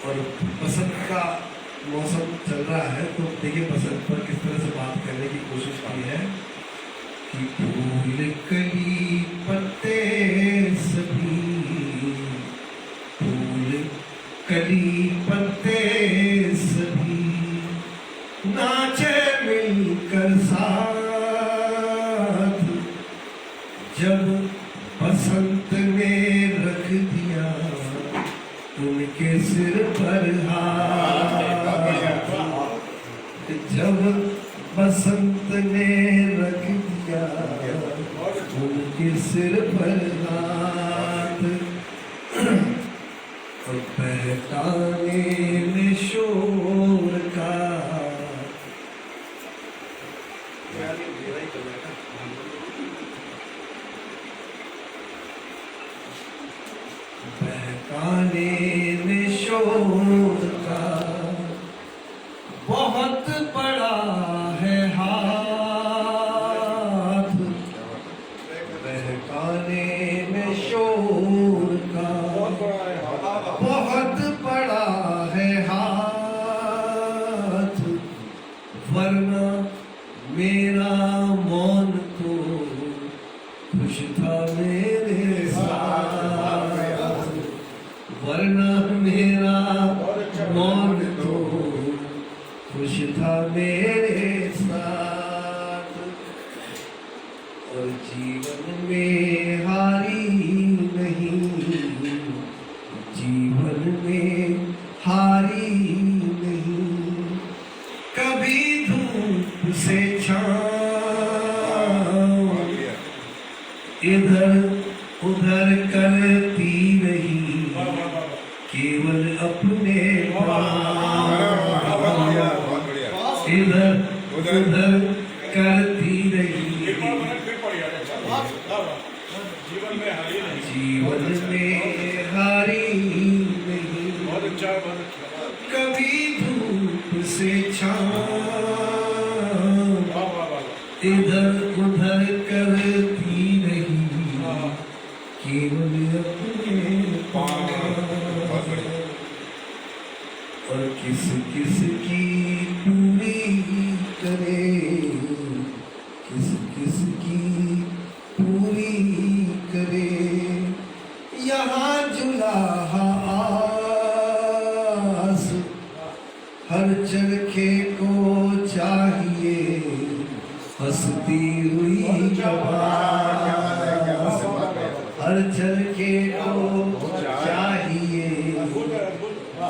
और बसंत का मौसम चल रहा है, तो देखिए बसंत पर किस तरह से बात करने की कोशिश की है कि फूल कली पत्ते सभी, फूल कली पत्ते सभी नाचे मिलकर साथ, जब बसंत ने रख दिया उनके सिर पर हाथ, जब बसंत ने रख दिया उनके सिर पर हाथ, और बहकाने में शोर का बहकाने में शोर का बहुत बड़ा है हाथ, बहकाने में शोर का बहुत बड़ा है हाथ, वरना मेरा मौन तो खुश था मेरे साथ, वरना मेरा मौन तो खुश था मेरे साथ, और जीवन में हारी नहीं, जीवन में हारी नहीं, कभी धूप से छाँव इधर उधर करती रही, केवल अपने इधर उधर करती रही, जीवन में हारी नहीं, कभी धूप से छाँव इधर उधर करती रही, केवल अपने और किस किस की पूरी करे, किस किस की पूरी करे, यहाँ जुलाहा आस हर चरखे को चाहिए, हंसती हुई आवाज़, हर चरखे को चाहिए,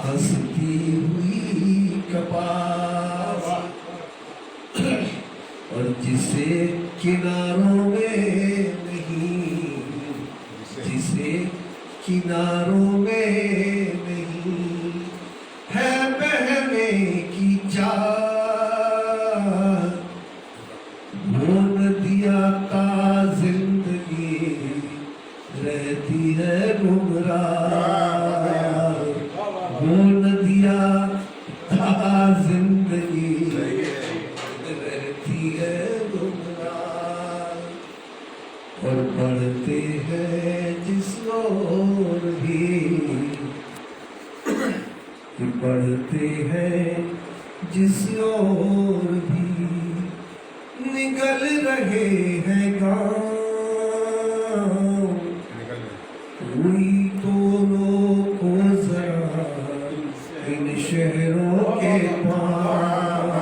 हंसती हुई कपास, और जिसे किनारों में नहीं, जिसे किनारों में नहीं है बहने की चाह, वो नदिया का जिंदगी रहती है गुमराह, वो नदिया का जिंदगी रहती है गुमराह, और बढ़ते हैं जिस ओर भी, बढ़ते हैं जिस ओर भी, निकल रहे हैं गाँव, कोई दोनों को जरा इन शहरों के पास,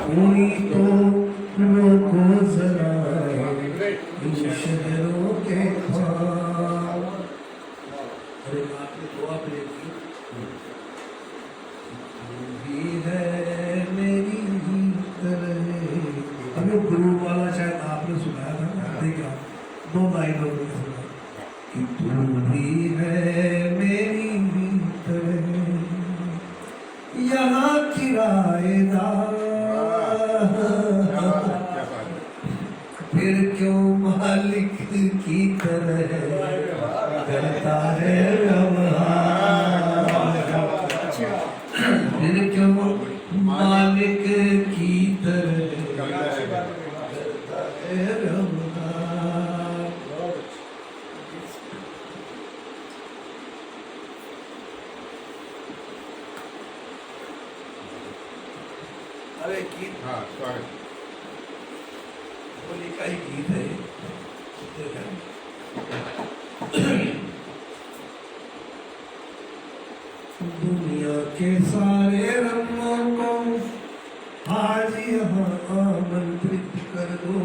कोई दोनों को जरा इन शहरों के पास। अरे आपने दुआ भी है मेरी तरह, अभी गुरु वाला शायद आपने सुनाया था ना, देखा 2 लाइनों में सुना कि तू भी है मेरी तरह, यहाँ किराएदार, फिर क्यों मालिक की तरह करता है व्यवहार, फिर क्यों मालिक की तरह करता है व्यवहार। अरे गीत हाँ स्वागत। होली का ही गीत है। दुनिया के सारे रंगों को आज यहाँ आमंत्रित कर दो।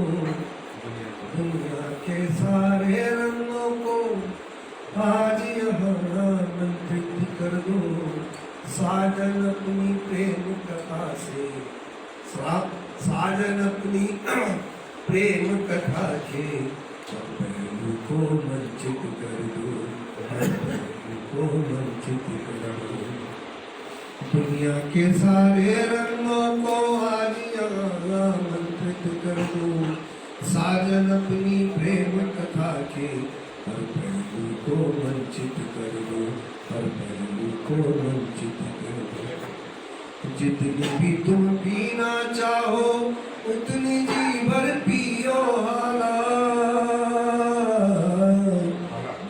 दुनिया के सारे रंगों को आज यहाँ आमंत्रित कर दो। साजन अपनी प्रेम कथा से साजन अपनी प्रेम कथा के पहलू को मंचित कर दो। पहलू को मंचित कर दो। दुनिया के सारे रंगों को आज यहाँ आमंत्रित कर दो। साजन अपनी प्रेम कथा के हर पहलू को वंचित कर दो। हर पहलू को वंचित कर दो। जितनी भी तुम पीना चाहो उतनी जी भर पियो हाला।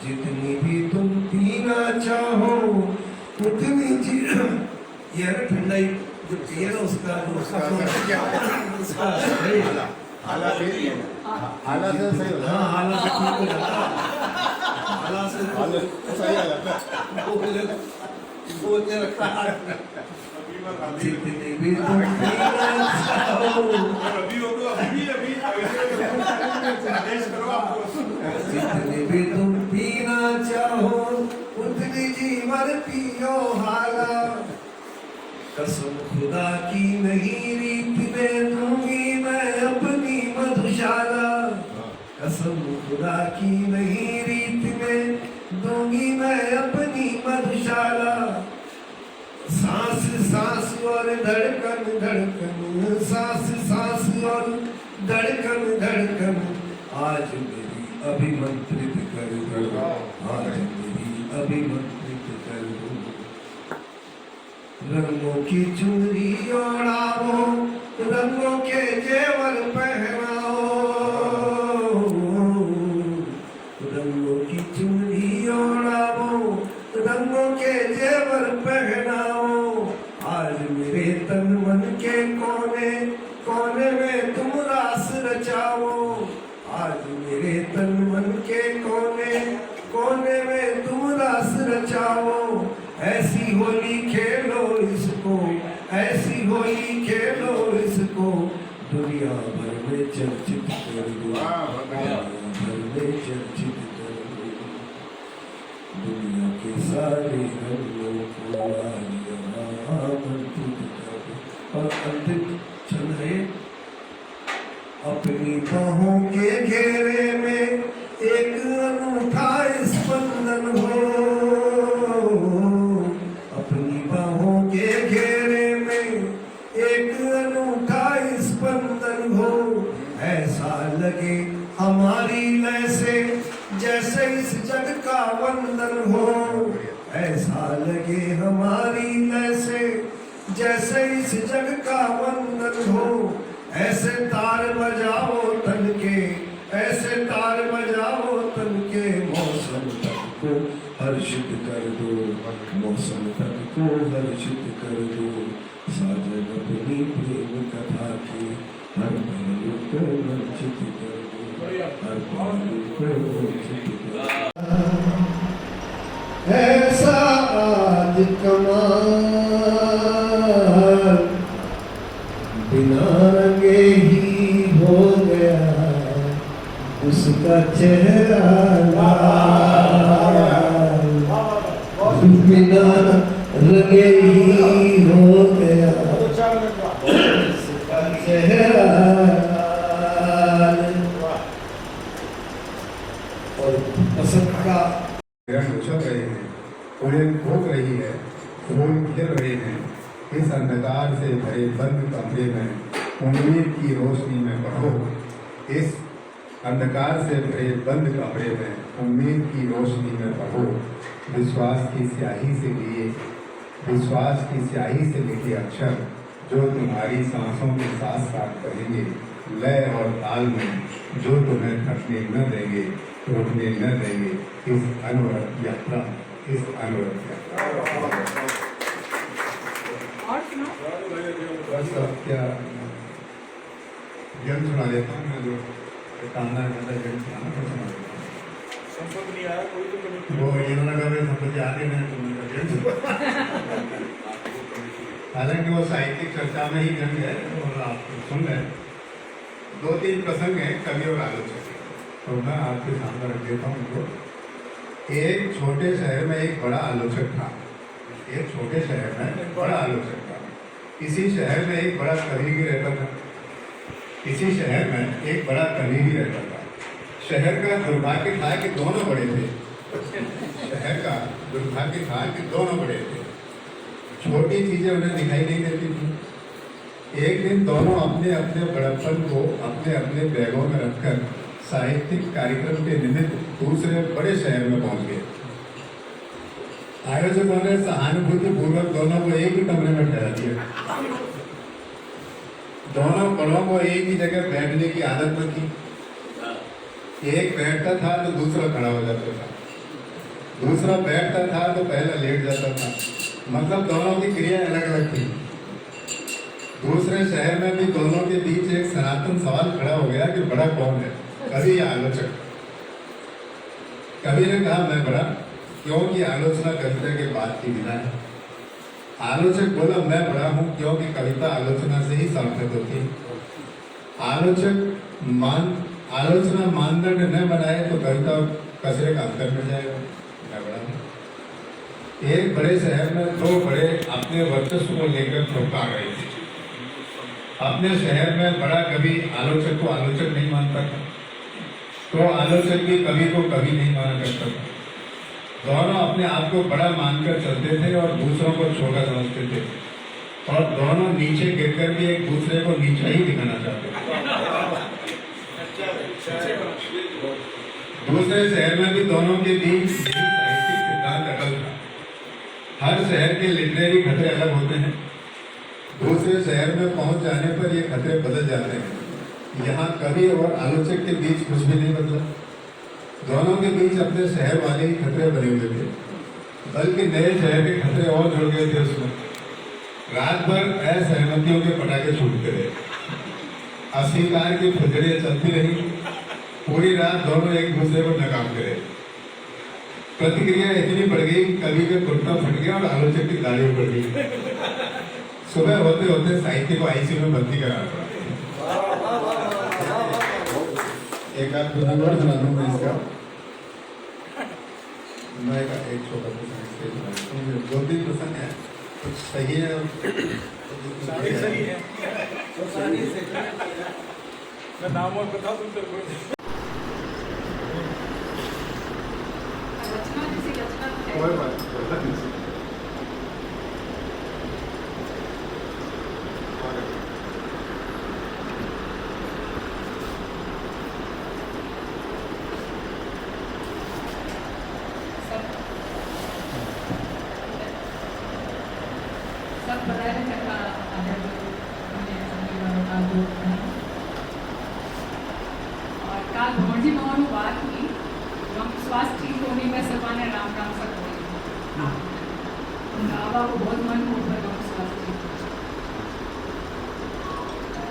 जितनी भी तुम पीना चाहो उतनी जी ये ठंडाई जो पिए ना उसका हाला से सही होता है। हाँ हाला से ठीक हो जाता है। हाला से सही आ जाता है। बोलते रखता है। जितनी भी तुम पीना चाहो जितनी भी तुम पीना चाहो उतनी जीवन पियो हाला। कसम खुदा की नहीं रीत में दूंगी मैं अपनी मधुशाला। कसम खुदा की नहीं रीत में दूंगी मैं अपनी मधुशाला। सांस सांस और धड़कन धड़कन सांस सांस और धड़कन धड़कन आज मेरी अभिमंत्रित कर दो। आज मेरी अभिमंत्रित कर दो। रंगों की चुनरी ओढ़ाओ रंगों के जेवर पहनाओ। रंगों की चुनरी ओढ़ाओ रंगों के जेवर पहनाओ। आज मेरे तन मन के कोने कोने में तुम रास रचाओ। आज मेरे तन मन के कोने कोने में तुम रास रचाओ। ऐसी होली खेलो इसको ऐसी होली खेलो इसको दुनिया भर में चर्चित कर दो। दुनिया भर में चर्चित कर दो। दुनिया के सारे रंगों को आज यहाँ आमंत्रित कर दो। और अंतिम छंद है अपनी बाहों के घेरे में एक अनूठा स्पंदन हो। अपनी बाहों के घेरे में एक अनूठा स्पंदन हो। ऐसा लगे हमारी लय से जैसे इस जग का वंदन हो। ऐसा लगे हमारी लय से जैसे इस जग का वंदन हो। ऐसे तार बजाओ तन के ऐसे तार बजाओ तन के मौसम तक को हर्षित कर दो। मौसम तक को हर्षित कर दो। साजन अपनी प्रेम कथा की हर पहलू को वंचित कर दो। हर पहलू को वंचित कर दो। ऐसा आज कमाल बिना रंगे ही हो गया उसका चेहरा लाल। बिना रंगे ही हो गया उसका चेहरा लाल। और पसंद का उछल रहे हैं उड़ेल ठोक रही है फूल खिल रहे हैं। इस अंधकार से भरे बंद कमरे में उम्मीद की रोशनी में बढ़ो। इस अंधकार से भरे बंद कमरे में उम्मीद की रोशनी में बढ़ो। विश्वास की स्याही से लिखे अक्षर जो तुम्हारी सांसों के साथ साथ करेंगे। लय और ताल में जो तुम्हें थकने न देंगे रुकने न देंगे। इस अनवरत यात्रा और सुनो बस अब क्या जन सुना देता हूँ मैं जो कामना करता जन सुनाना तो सुना देता हूँ। संपर्क नहीं आया कोई तो कभी वो इन्होंने कहा भाई संपत्ति आते नहीं तो उन्होंने कहा जन सुना। हालांकि वो साहित्यिक चर्चा में ही जंग है और आप सुन रहे हैं। 2-3 प्रसंग हैं कवि और आलोचक, तो मैं आपके सामने रख देता हूँ उनको। एक छोटे शहर में एक बड़ा आलोचक था। एक छोटे शहर में बड़ा आलोचक था। इसी शहर में एक बड़ा कवि भी रहता था। इसी शहर में एक बड़ा कवि भी रहता था। शहर का दुर्भाग्य था कि दोनों बड़े थे। शहर का दुर्भाग्य था कि दोनों बड़े थे। छोटी चीजें उन्हें दिखाई नहीं देती थी। एक दिन दोनों अपने अपने बड़प्पन को अपने अपने बैगों में रखकर साहित्यिक कार्यक्रम के निमित्त दूसरे बड़े शहर में पहुंच गए। आयोजकों ने सहानुभूति पूर्वक दोनों को एक ही कमरे में ठहरा दिया। दोनों बड़ों को एक ही जगह बैठने की आदत न थी। एक बैठता था तो दूसरा खड़ा हो जाता था, दूसरा बैठता था तो पहला लेट जाता था। मतलब दोनों की क्रियाएं अलग अलग थी। दूसरे शहर में भी दोनों के बीच एक सनातन सवाल खड़ा हो गया कि बड़ा कौन है, कवि या आलोचक। कवि ने कहा मैं बड़ा, क्योंकि आलोचना कविता के बाद की विधा है। आलोचक बोला मैं बड़ा हूं क्योंकि कविता आलोचना से ही सार्थक होती है। आलोचना मानदंड न बनाए तो कविता कचरे का अंतर में जाएगा। मैं बड़ा हूं। एक बड़े शहर में 2 बड़े अपने वर्चस्व को लेकर ठोका रहे थे। अपने शहर में बड़ा कवि आलोचक को आलोचक नहीं मानता था, तो आलोचक भी कवि को कवि नहीं माना करता था। दोनों अपने आप को बड़ा मानकर चलते थे और दूसरों को छोटा समझते थे, और दोनों नीचे गिरकर भी एक दूसरे को नीचा ही दिखाना चाहते थे। दूसरे शहर में भी दोनों के बीच साहित्यिक सिद्धांत अटल था। हर शहर के लिटरेरी खतरे अलग होते हैं। दूसरे शहर में पहुंच जाने पर ये खतरे बदल जाते हैं। यहाँ कवि और आलोचक के बीच कुछ भी नहीं बदला। दोनों के बीच अपने शहर वाले ही खतरे बने हुए थे, बल्कि नए शहर के खतरे और जुड़ गए थे उसमें। रात भर असहमतियों के पटाखे छूटते रहे, अस्वीकार की फजड़ियां चलती रही। पूरी रात दोनों एक दूसरे को नकामते रहे। प्रतिक्रिया इतनी बढ़ गई, कवि का कुर्ता फट गया और आलोचक की दाढ़ी बढ़ गई। सुबह होते होते साहित्य को आईसीयू में भर्ती कराना पड़ा। एक आध प्रसंग और सुना दूं मैं इसका। मैं एक छोटा प्रसंग 2-3 प्रसंग है, कुछ सही है सारे सही है। मैं नाम और बता दूं तेरे को। कोई बात नहीं। सब बताया था और काल भौजी मोहन बात हुई, हम स्वास्थ्य ठीक होने में सबने राम राम सब बाबा को बहुत मन हो पर हम स्वास्थ्य ठीक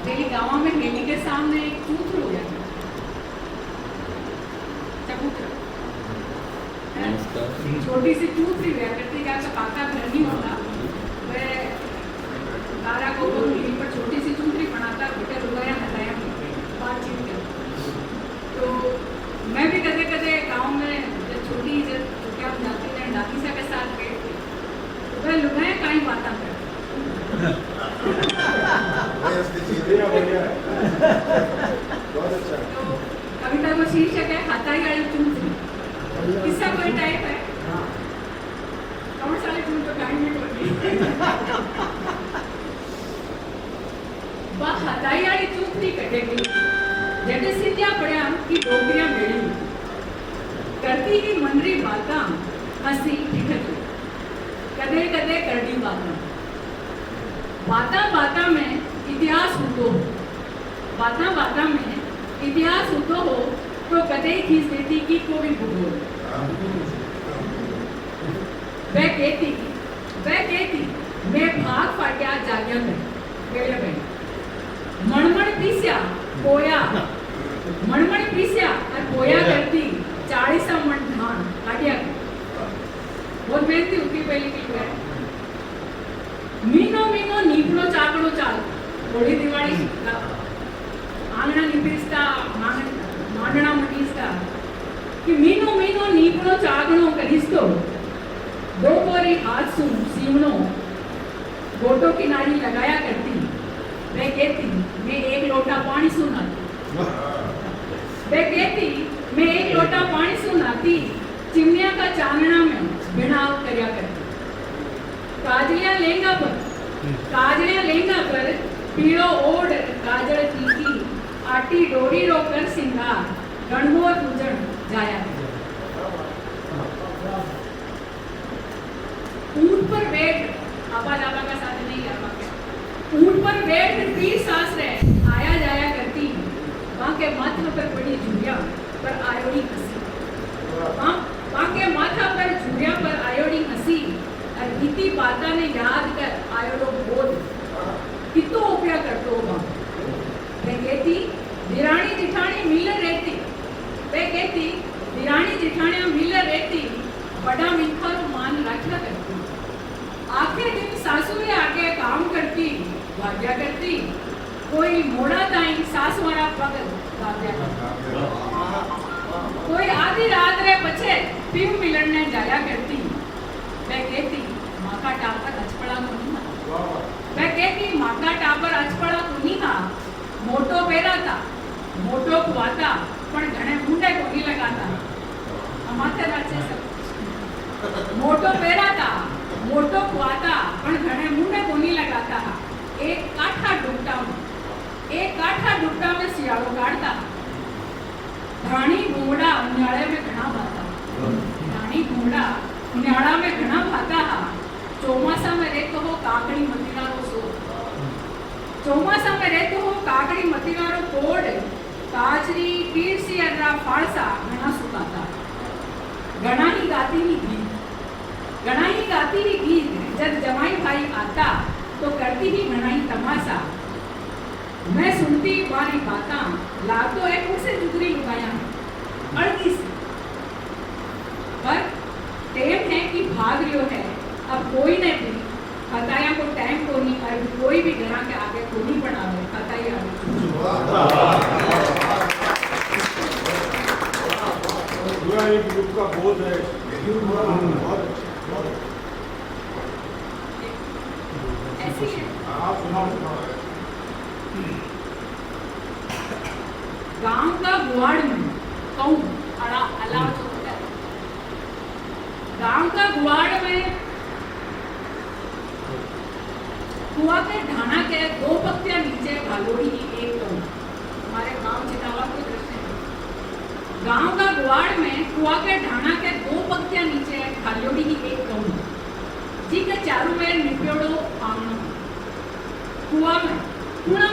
मेरे गाँव में मेली के सामने एक चूत्र हो गया, चबूतरा छोटी सी चूत्री हुआ करती का काका घर नहीं होता, वह तारा को मिली पर छोटी सी चूत्री बनाता बेटे रुआया हटाया बातचीत कर। तो मैं भी कदे कदे गाँव में जब छोटी हम जाती थे दादी सा के साथ बैठती, तो वह लुगाए कहीं बातें कर। तो कविता को शीर्षक है हाथाई वाली चूत्री। किस्सा कोई टाइप है, कौन साले तुम तो टाइम में होगी। वह हदाई वाली चूत्री कटेगी जब सिद्धिया पड़ा कि डोगरियां मेड़ी करती ही मनरी बाता हंसी ठिठक कदे कदे करती बाता बाता बाता में इतिहास हो, बाता बाता में इतिहास हो तो कदे खींच देती कि कोई भूगोल। वह कहती मैं भाग फाटिया जाग्या में वेले भाई मणमण पीस्या पोया मणमण पीस्या और पोया करती 40 मण धान काटिया बहुत मेहनती होती पहली की है मीनो मीनो नीपणो चाकणो चाल होळी दिवाळी आंगणा निपीसता मांडणा मटीसता कि मीनो मीनो नीपणो चाकणो करीस्तो दोपहरी हाथ सु सीवणो गोटो किनारी लगाया करती वे कहती मैं एक लोटा पानी सु नहाती वे कहती मैं एक लोटा पानी सु नहाती चिमनिया का चांदना में बिनाव करया करती काजलिया लेंगा पर पीड़ो ओढ़ काजल कीकी आटी डोरी रोकर सिंगार गणमोर पूजन जाया ऊंट पर बैठ आपा जापा का साथ नहीं कर पाते ऊंट पर बैठ पीर सास रहे आया जाया करती वहां के माथा पर पड़ी झुरिया पर आयोडी हंसी वहां के माथा पर झुरिया पर आयोडी हंसी और बीती बाता ने याद कर आयोडो बोल कितो उपया करतो वहां वे कहती दिराणी जिठाणी मिलर रहती वे कहती दिराणी जिठाणियां मिलर रहती बड़ा मिठारो मान रखा करती आखिर दिन सासुरे आगे काम करती भाग्या करती कोई मोड़ा ताई सास वाला पग भाग्या करती कोई आधी रात रे पछे पिम मिलने जाया करती वे कहती माका टापर अचपड़ा नहीं वे कहती माका टापर अचपड़ा नहीं हा मोटो पेरा था मोटो कुआता पण घणे मुंडे कोनी लगाता माथे राचे सब मोटो पेरा था मोटो कुआता पण घणे मुंडे कोनी लगाता एक काठा डुबटा में सियाळो काढता धाणी घोड़ा उन्हाळे में घणा भाता धाणी घोड़ा उन्हाळा में घणा भाता चौमासा में रहतो हो काकड़ी मतीनारो सो चौमासा में रहतो हो काकड़ी मतीनारो कोड काचरी पीरसी अरा फाळसा घणा सुकाता घणा ही गाती ही गीत जब जमाई भाई आता तो करती ही घणाई तमाशा मैं सुनती बारी बाता लातो एक उसे जुगरी लुगाया अड़की से पर टेम है कि भाग रियो है अब कोई ने भी हताया को टाइम को नहीं और कोई भी घरा के आगे को नहीं बनावे हताया पूरा एक ग्रुप का बोध है ऐसी है आप सुनाओ गांव का गुआड़ में कहूँ अलाव तो होता है गांव का गुआड़ में कुआ के ढाना के 2 पत्तियां नीचे भालोड़ी की एक कहूँ हमारे गांव चितावा के दृश्य है गांव का गुआड़ में कुआ के ढाना के 2 पत्तियां नीचे भालोड़ी की एक कहूँ जी के चारों में निप्योड़ो आंगनो कुआ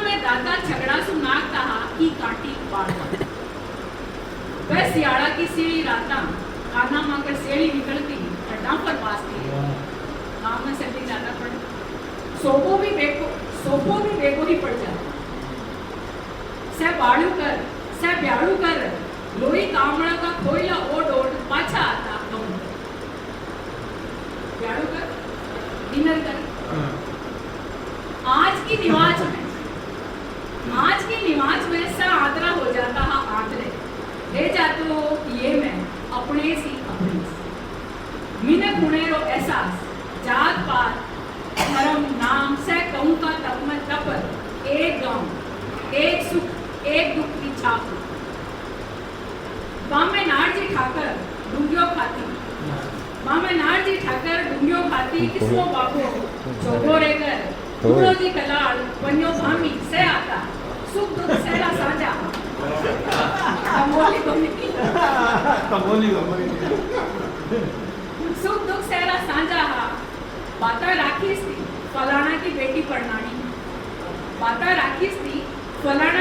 में दाता झगड़ा सु नागता की काटी पाड़ता वह सियाड़ा की सीढ़ी राता काना माकर सेड़ी निकलती अड्डा पर बासती गांव में सर्दी ज्यादा पड़ सोपो भी बेको ही पड़ जाता से ब्याड़ू कर लोही कामड़ा का खोइला ओड पाछा आता कहूं ब्याड़ू कर डिनर कर आज की निवाज में सा आदरा हो जाता है आदरे ले जातो ये मैं अपने सी मिने गुणेरो एहसास जात पात धर्म नाम से कहूँ का तपर एक गांव एक सुख एक दुख की छाप बामे नारजी ठाकर डूंगियो खाती किसको बाबू जोगो रेगर पूरो जी कलाल वन्यो भामी से आता सुख दुख सेला साजा सुख दुख सेला साजा बाता राखीस थी फलाना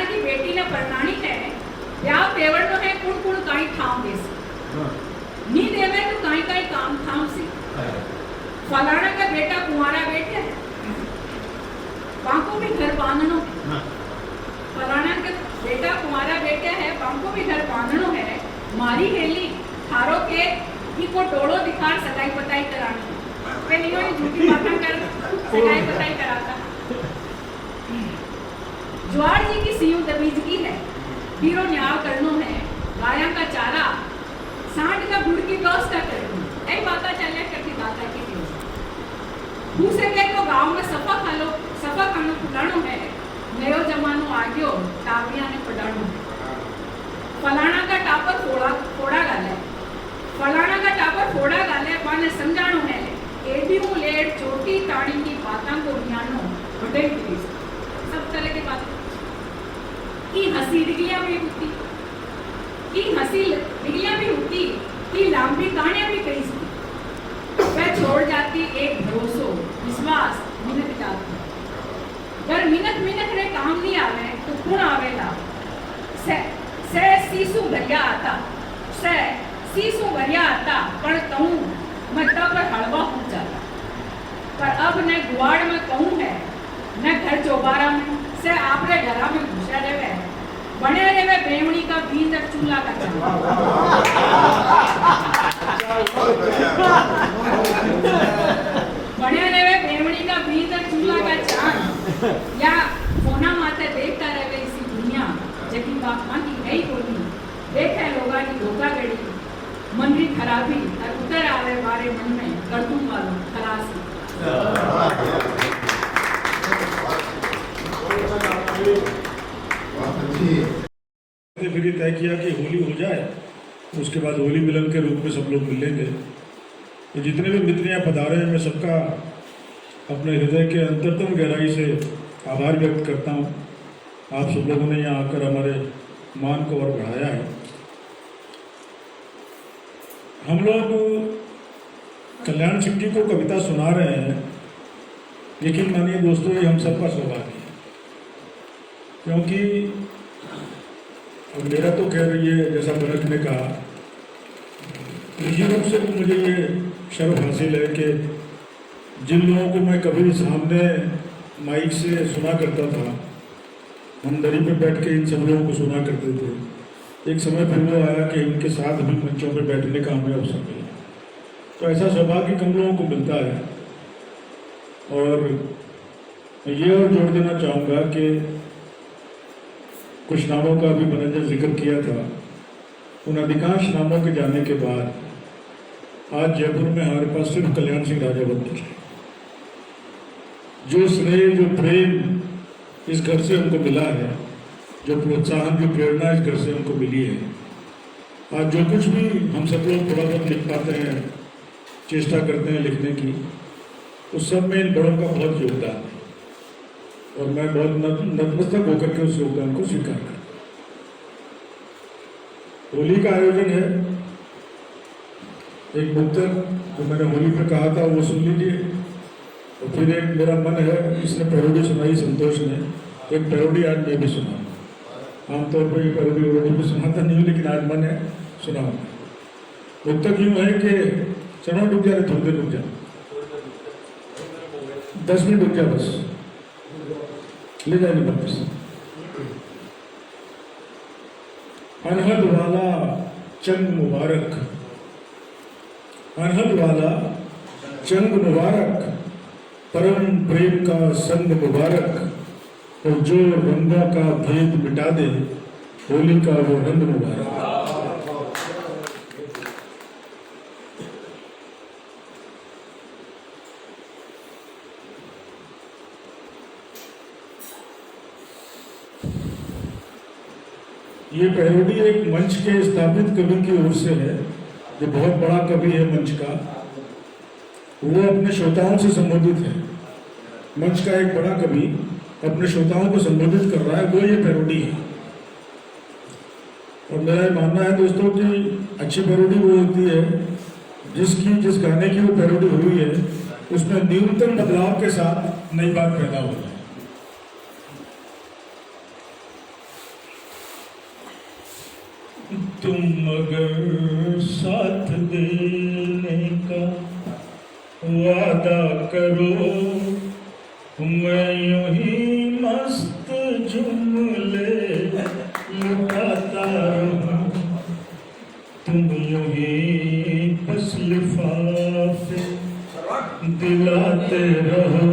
की बेटी ने परनानी है ब्याह पेवड़ तो है कुण काई ठाम देसी नी देवे तो काई काम ठाम सी फलाना का बेटा कुंवारा बैठे बांको भी घर बांधनो फलाना के बेटा तुम्हारा बेटा है बांको भी घर बांधनो है मारी हेली थारो के को टोड़ो दिखार सगाई पताई करानी वे नहीं होई झूठी बातें कर सगाई पताई कराता ज्वार जी की सीयू दबीजगी है हीरो न्याव करनो है गाया का चारा सांड का गुड़ की व्यवस्था करनी ऐ बाता चले करती बाता की दूसरे के तो गांव में सफा खानो फुलाणो है नयो जमानो आ गयो टाविया ने पडाणो फलाना का टापर फोड़ा गाले फलाना का टापर फोड़ा गाले पाने समझाणो है एडी मु लेट चोटी ताड़ी की बातां को ज्ञानो बड़े प्लीज सब तरह की बात की हंसी डिगलियां भी होती की हंसी डिगलियां भी होती की लंबी कहानियां भी कही सी वह छोड़ जाती एक भरोसो विश्वास मिनट जाती अगर मिनट रे काम नहीं आवे तो कौन आवेला से सीसू भरिया आता पर कहूँ मैं तब पर हलवा हो जाता पर अब न गुआड़ में कहूँ है न घर चौबारा में से आपरे घरा में घुसा रहे बने रहे बेवड़ी का बीज तक चूल्हा का बने रहे बेवड़ी का बीज तक चूल्हा का चांद या फोना माते देखता रहे इसी दुनिया जबकि बापा की नहीं बोली देखे लोगा की धोखाधड़ी मन की खराबी और उतर आवे मारे मन में करतूम वालों खलासी फिर ये तय किया कि होली हो जाए उसके बाद होली मिलन के रूप में सब लोग मिलेंगे तो जितने भी मित्र यहाँ पधारे हैं मैं सबका अपने हृदय के अंतरतम गहराई से आभार व्यक्त करता हूँ। आप सब लोगों ने यहाँ आकर हमारे मान को और बढ़ाया है। हम लोग कल्याण सिंह जी को कविता सुना रहे हैं लेकिन मानिए दोस्तों ये हम सबका सौभाग्य है क्योंकि और मेरा तो कह रही है जैसा भरत ने कहा निजी रूप से तो मुझे ये शर्फ हासिल है कि जिन लोगों को मैं कभी सामने माइक से सुना करता था हम दरी पे बैठ के इन सब लोगों को सुना करते थे एक समय फिर वो आया कि इनके साथ भी मंचों पे बैठने का हमें अवसर मिला तो ऐसा सौभाग्य कम लोगों को मिलता है। और ये और जोड़ देना चाहूँगा कि कुछ नामों का भी मैंने जब जिक्र किया था उन अधिकांश नामों के जाने के बाद आज जयपुर में हमारे पास सिर्फ कल्याण सिंह राजावत है। जो स्नेह जो प्रेम इस घर से हमको मिला है जो प्रोत्साहन जो प्रेरणा इस घर से हमको मिली है आज जो कुछ भी हम सब लोग थोड़ा बहुत लिख पाते हैं चेष्टा करते हैं लिखने की उस सब में इन बड़ों का बहुत योगदान है और मैं बहुत नतमस्तक होकर के उस योगदान को स्वीकार करता हूँ। होली का आयोजन है एक मुक्तक जो मैंने होली पे कहा था वो सुन लीजिए और फिर एक मेरा मन है इसने पैरोडी सुनाई संतोष ने एक पैरोडी आज मैं भी सुना आमतौर पर ये पैरोडी भी सुनाता नहीं लेकिन आज मन है सुनाऊँ। मुक्तक यूँ है कि चलो रुक जा रहे थोड़ी देर रुक जा 10 मिनट रुक जा बस ले जाएंगे वापस। अनहद वाला चंग मुबारक अनहद वाला चंग मुबारक परम प्रेम का संग मुबारक और जो रंगों का भेद मिटा दे होली का वो रंग मुबारक। ये पैरोडी एक मंच के स्थापित कवि की ओर से है जो बहुत बड़ा कवि है मंच का वो अपने श्रोताओं से संबोधित है। मंच का एक बड़ा कवि अपने श्रोताओं को संबोधित कर रहा है वो ये पैरोडी है। और मेरा मानना है दोस्तों कि अच्छी पैरोडी वो होती है जिस गाने की वो पैरोडी हुई है उसमें न्यूनतम बदलाव के साथ नई बात पैदा हो जाए। तुम अगर साथ देने का वादा करो मैं यूं ही मस्त जुमले लुटाता रहूं, तुम यूं ही बस लिफाफे दिलाते रहो,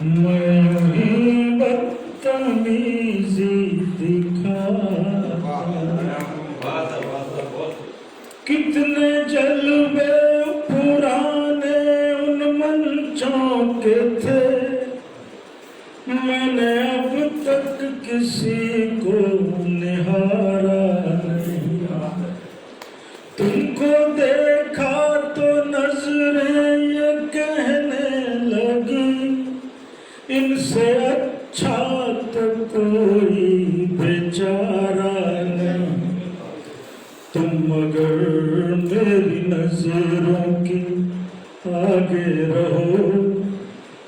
मैं यूं ही बदतमीजी दिखाता। कितने जलवे पुराने उन मंचों के थे, मैंने अब तक किसी को निहारा नहीं। तुमको देखा तो नजरें ये कहने लगी, इनसे अच्छा तो कोई बेचारा नहीं। तुम अगर मेरी नजरों के आगे रहो,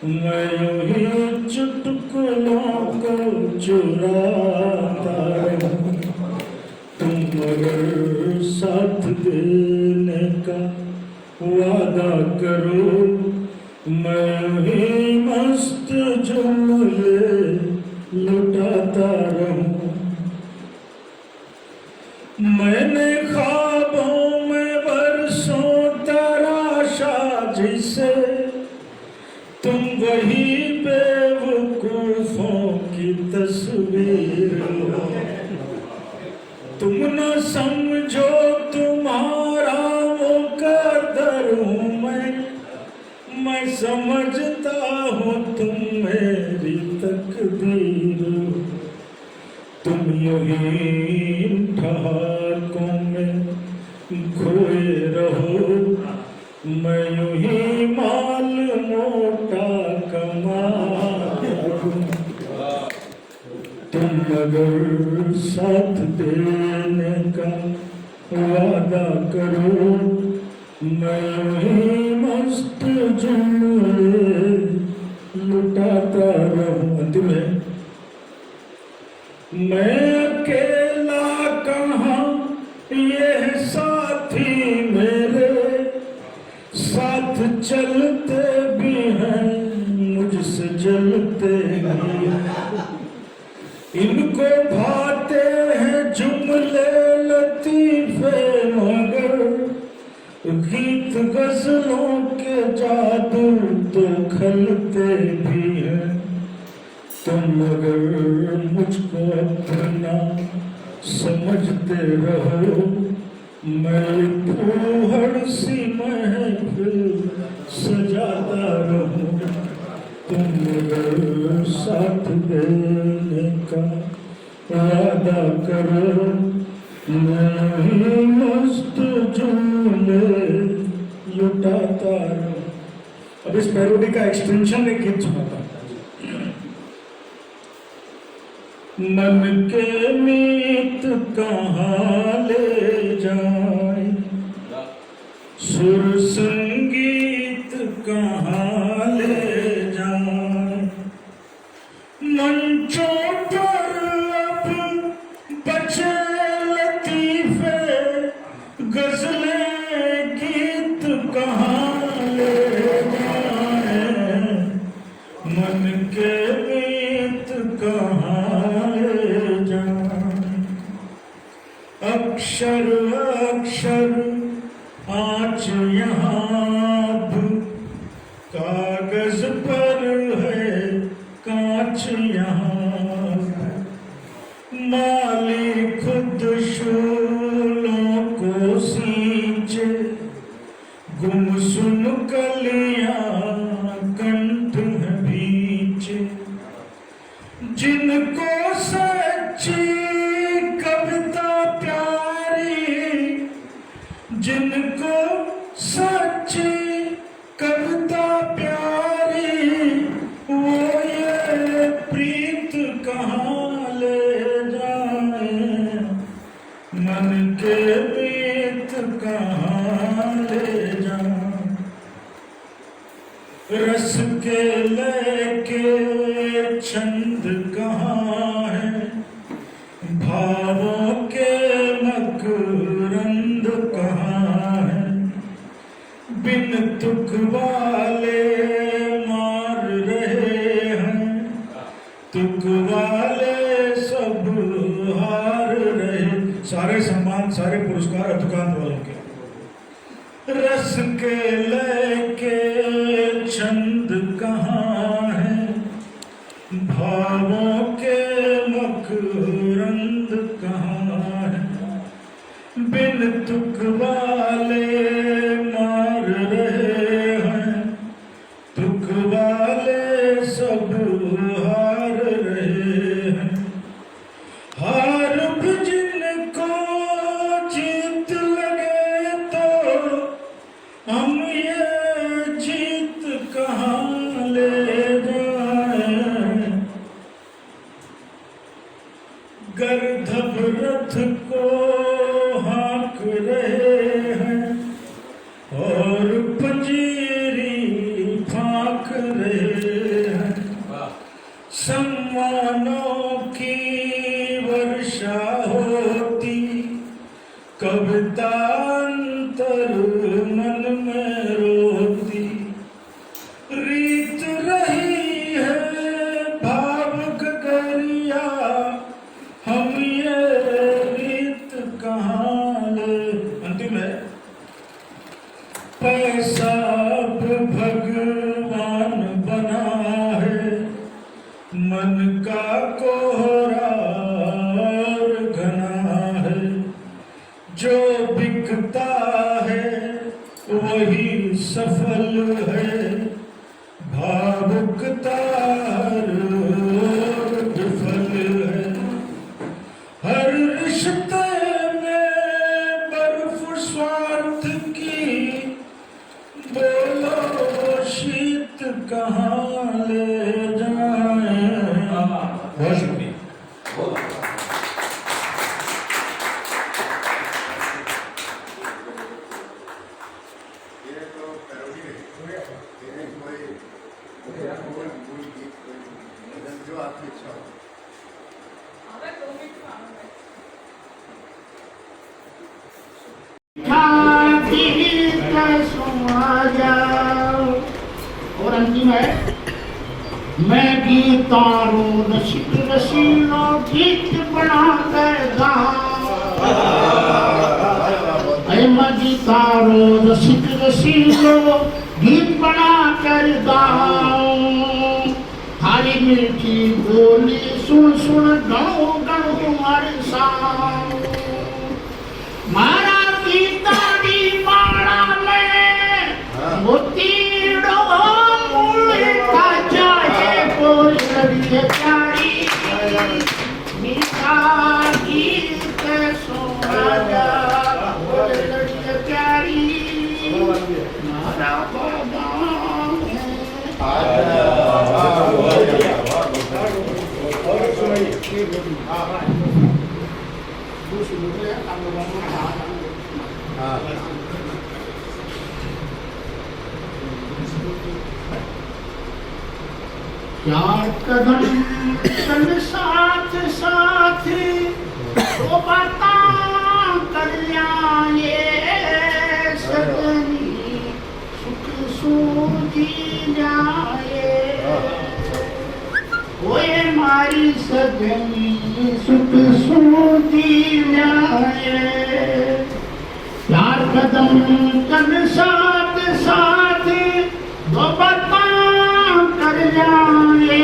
मैं यूं ही चुटकुलों को चुराता रहूं। तुम अगर साथ देने का वादा करो, मैं यूं ही मस्त जुमले लुटाता रहूं। मैंने ख्वाबों में बरसों तराशा जिसे, तुम वही बेवकूफों की तस्वीर हो। तुम न समझो तुम्हारा मुकद्दर हूँ मैं समझता हूँ तुम मेरी तकदीर हो। तुम यही ठहाकों में खोए रहो, मैं यूं ही माल मोटा कमाता हूं। तुम अगर साथ देने का वादा करो, मैं यूं ही मस्त जुमले लुटाता रहूं। अंतिम है, मैं अकेला कहाँ ये साथी मेरे साथ चलते भी हैं, मुझसे जलते भी हैं। इनको भाते हैं जुमले लतीफे, मगर गीत गजलों के जादू तो खलते भी हैं। तुम अगर मुझको अपना समझते रहो, मैं फूहड़ सी महफिल सजाता रहूं। तुम अगर साथ देने का वादा करो, मैं ही मस्त जुमले लुटाता रहूं। अब इस पैरोडी का एक्सटेंशन एक गीत सुनाता हूं। मन के मीत कहाँ ले जाए, सुर संगीत कहाँ ले जाए, मंचों पर अब बचे लतीफे गजलें गीत कहाँ ले जाए, मन के मीत कहाँ अक्षर अक्षर आँच यहाँ कागज पर है कांच यहाँ, माली खुद शूलों को सींचे, गुमसुम कलियां कंठ है बीचे, जिनको सच्ची जिनको सच्ची कविता प्यारी, वो ये प्रीत कहाँ ले जाए, मन के प्रीत कहाँ ले जाए। रस के लेके छंद कहाँ है, भावों के मकरंद कहाँ है, बिन तुक वाले मार रहे सारे सम्मान, सारे पुरस्कार अतुकांत वालों के। रस के लेके छंद कहाँ है, भावों के मकरंद कहाँ है, बिन तुक वाले मार रहे हैं, तुक वाले सब हार रहे हैं। हार भी जिनको जीत लगे तो हम ये जीत कहाँ ले जाएं। गर्दभ रथ को हाँक रहे हैं और पंजीरी फांक रहे हैं। सम्मानों की वर्षा होती, कविता अंतर मन में रोती। रीत रही है भाव गगरिया, हम ये रीत कहाँ ले। अंतिम है, पैसा अब भगवान बना है, मन का कोहरा और घना है। जो बिकता है वही सफल है, भावुकता हर विफल है। हर रिश्ते में बर्फ स्वार्थ की, बोलो शीत कहाँ ले जाएं। बहुत शुक्रिया। ये तो पैरोडी है, ये कोई मूल गीत, कोई भजन जो आपकी इच्छा हो। और अंतिम है, मैं गीतारो रसिक रसीलो गीत बना कर गाऊं। मैं गीतारो रसिक रसीलो गीत बना कर गाऊं। थारी मीठी बोली सुन सुन गणो गणो हरसाऊं। मारा गीता दी माला में मोतीड़ो मूले का चाहे बोल लड़िए प्यारी। मीठा गीत सुना जा बोल लड़िए प्यारी। मारा बाबा चार कदम चल साथ साथ तो बातां कर लिया सजनी सुख सूझी जाए। ओए मारी सजनी सुख सूझी जाए। चार कदम चल साथ साथ तो बातां कर जाए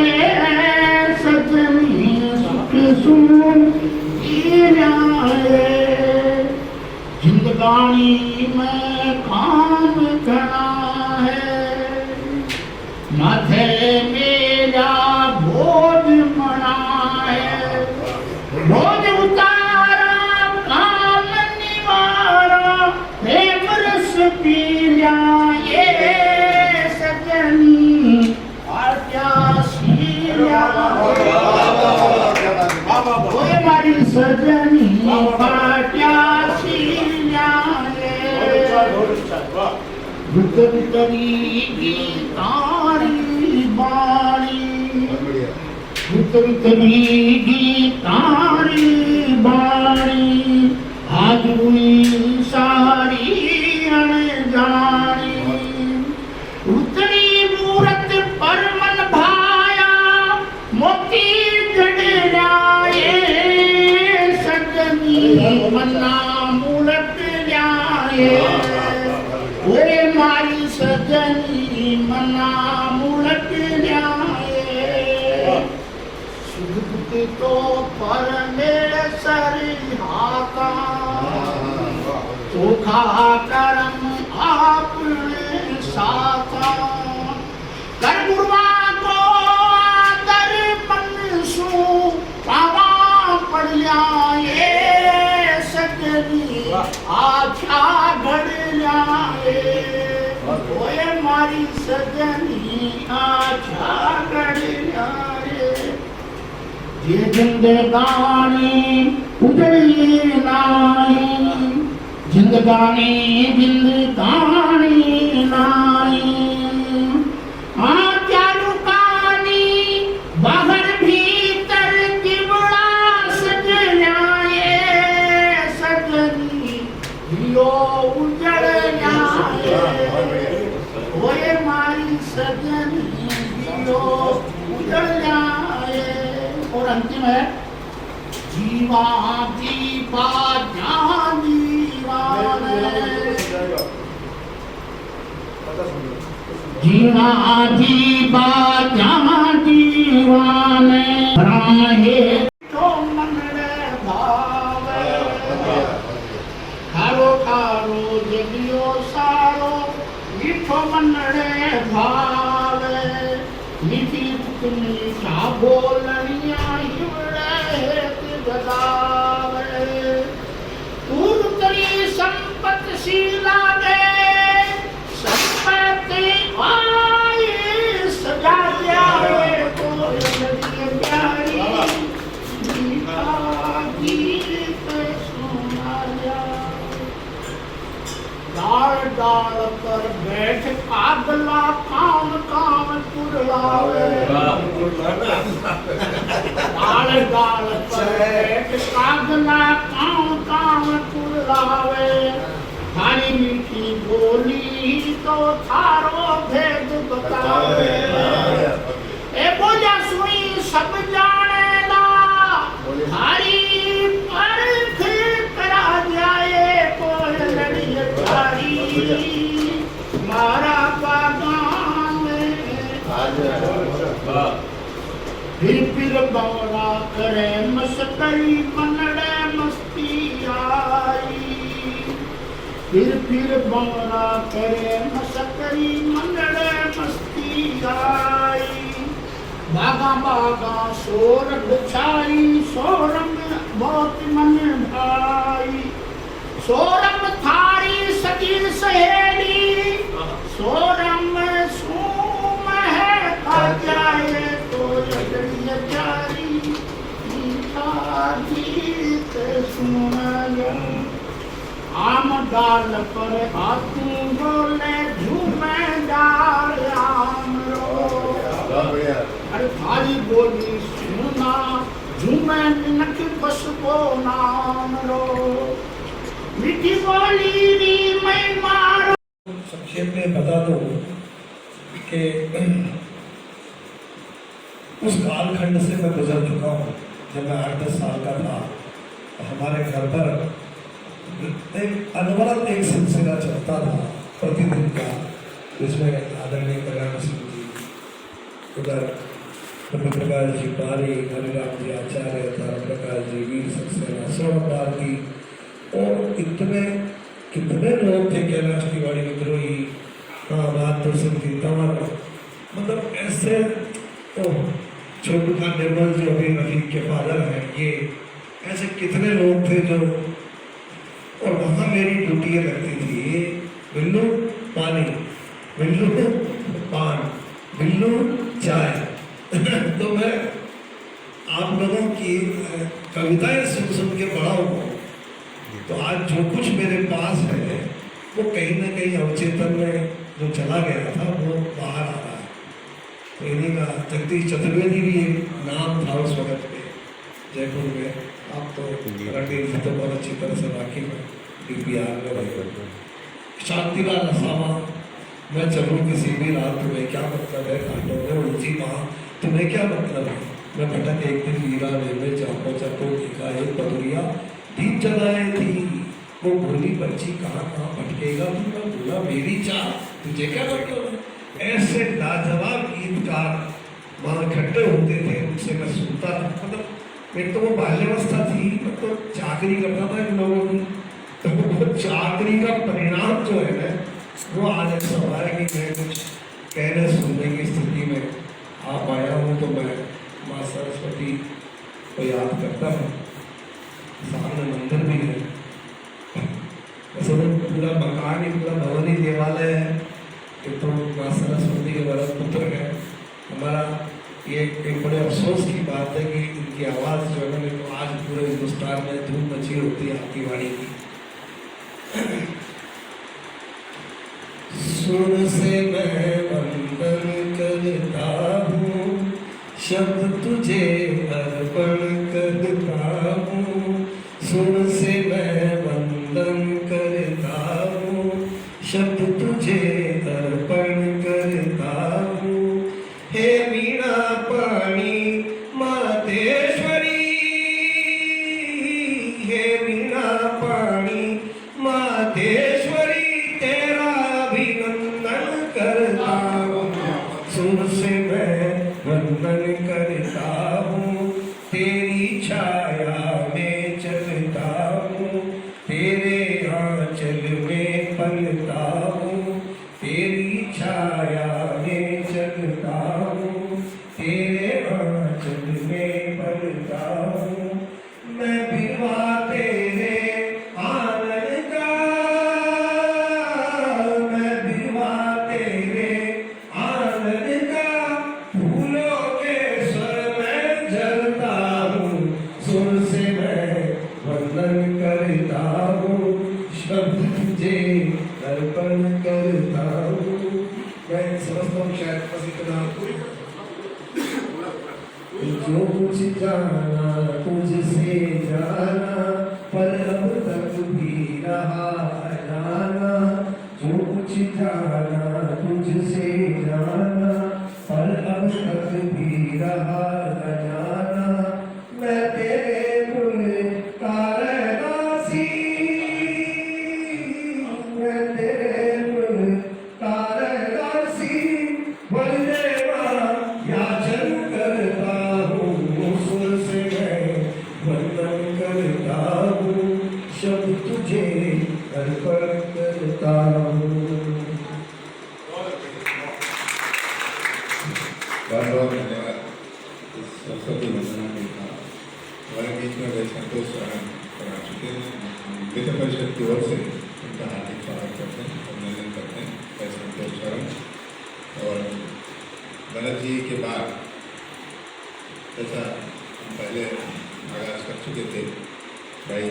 सजनी सुख सूझी जाए। जिंदगानी में काम घना है, माथे मेरा बोझ मना है। बोझ उतारा काम निवारा, प्रेम रस पी जाए सजनी और प्यासी ओए मारी सजनी प्यासी रुतरी गीतारी बाणी। रुतरी गीतारी बाणी। आज हुई सारी अनजानी। उतरी मूरत पर मन भाया, मोती जड़ जाए सजनी मन मना मुलट जाए ओए मारी सजनी मना मुलट जाए सुख तो पर मेरे सरिहाता चोखा करम आपने साथा कर गुरुआ को आदर मन सु पावा पड़ जाए सजनी आछा घड़ जाए ओए मारी सजनी आछा घड़ जाए ये जिंदगानी उजड़ी नाई जिंदगानी जिंदगानी नाई चालू कहानी बाहर भीतर जिबड़ा सजनाए सजनी यो उजड़ जाए ओए मारी सजनी यो उजड़ जाए। और अंतिम है जीवा दीपा जान जीवा दीपा जान दीवाने राहे तो मन रे भावे खारो खारो जगियो सारो मीठो मन रे भावे मीठी तुमनी सा बोलनिया हिवड़े गदावे तूर करी संपत शीला दे संपत्ति आए सजा जाए तो प्यारी मीठा गीत सुना जाए डाल डाल पर बैठ कागला काम काम पुरलावे डाल डाल पर बैठ कागला काम काम पुरलावे थारी मीठी बोली तो थारो भेद बतावे ए बोला सुनी सब जानेला थारी पर फिर करा जाए कोई लड़ी थारी मारा बागान में फिर बौरा करे मस्करी मनड़े मस्ती आई फिर बौरा करे मस्करी मनड़े मस्ती आई बागा बागा शोर बिछाई शोरम बहुत मन भाई शोरम थारी सगी सहेली शोरम सूम है का जाए तो जारी मीठा गीत सुना आम डाल पर हाथी बोले झूमे डाल आम रो अरे थारी बोली सुना झूमे नक बस को नाम रो मीठी बोली री मैं मारो। संक्षेप में बता दो कि उस कालखंड से मैं गुजर चुका हूँ। जब मैं 8-10 साल का था तो हमारे घर पर एक अनवरत एक सिलसिला चलता था प्रतिदिन का, जिसमें आदरणीय कल्याण सिंह जी, उधर ब्रह्म प्रकाश जी पारी, हरिराम जी आचार्य, तारा प्रकाश जी, वीर सक्सेना, सोमवार जी, और इतने कितने लोग थे, कैलाश तिवारी विद्रोही, हाँ बात तो सुनती तमाम, मतलब ऐसे तो छोटू खान निर्मल जो अभी रफीक के फादर हैं, ये ऐसे कितने लोग थे जो, और वहाँ मेरी ड्यूटियाँ लगती थी, बिल्लू पानी, बिल्लू पान, बिल्लू चाय। तो मैं आप लोगों की कविताएं सुन सुन के बड़ा हूँ, तो आज जो कुछ मेरे पास है वो कहीं ना कहीं अवचेतन में जो चला गया था वो बाहर आ रहा है। तो इन्हीं का जगदीश चतुर्वेदी भी एक नाम था उस वक्त पे जयपुर में। आप तो रणवीर जी तो बहुत अच्छी तरह से वाकिफ है, DPR में रहे। शांतिलाल असामा, मैं चलूँ किसी भी रात तुम्हें क्या मतलब है, कांटों में उलझी माँ तुम्हें क्या मतलब है, मैं भटक एक दिन वीरा में चाको चाको एका एक पतुरिया दीप जलाए थी वो भोली बच्ची कहाँ कहाँ भटकेगा तू, बोला मेरी चाह तुझे क्या भटकेगा। ऐसे लाजवाब गीतकार वहाँ इकट्ठे होते थे, उनसे मैं सुनता था। मतलब एक तो वो बाल्यावस्था थी, तो चाकरी करता था इन लोगों की, तो वो चाकरी का परिणाम जो है ना वो आज ऐसा हो रहा है कि मैं कुछ कहने सुनने की स्थिति में आ पाया हूँ। तो मैं माँ सरस्वती को याद करता हूँ, सामने मंदिर भी है, वैसे तो पूरा मकान ही पूरा भवन ही देवालय है, ये तो माँ सरस्वती के वरद पुत्र है। हमारा ये एक बड़े अफसोस की बात है कि इनकी आवाज़ जो है ना तो आज पूरे हिंदुस्तान में धूम मची होती है आपकी वाणी की। सुन से मैं वंदन करता हूँ, शब्द तुझे अर्पण करता हूँ। सुन से मैं वंदन करता हूँ, शब्द तुझे अर्पण करता हूँ। हे वीणा पाणी मातेश्वरी, हे वीणा पाणी मातेश्वरी, तेरा अभिनंदन करता हूँ। सुन से मैं वंदन करता हूँ, तेरी छाया में चलता हूँ, तेरे आंचल में पलता हूँ, तेरी छाया में चलता हूँ, तेरे आंचल में पलता हूँ। मैं विवाह तेरे आनंद का, मैं विवाह तेरे आनंद का, फूलों के स्वर में जलता हूँ। सुर से मैं वंदन करता हूँ, शब्द तुझे अर्पण करता हूँ। मैं समझता हूँ शायद बस इतना। जो कुछ जाना तुझसे जाना, पर अब तक भी रहा जाना। जो कुछ जाना तुझसे जाना, पर अब तक भी रहा जाना। मैं तेरे कुल तारदासी, मैं तेरे कुल तारदासी, बलदेवा याचन करता हूँ। सुर से मैं वंदन करता हूँ, शब्द तुझे अर्पण करता हूँ। बहुत बहुत धन्यवाद इस सरस्वती वंदना के साथ हमारे बीच में वे संतोष आ चुके हैं। वित्त परिषद की ओर से उनका हार्दिक स्वागत करते हैं, अभिनंदन करते हैं वे संतोष शरण। और भरत जी के बाद जैसा हम पहले आगाज कर चुके थे, भाई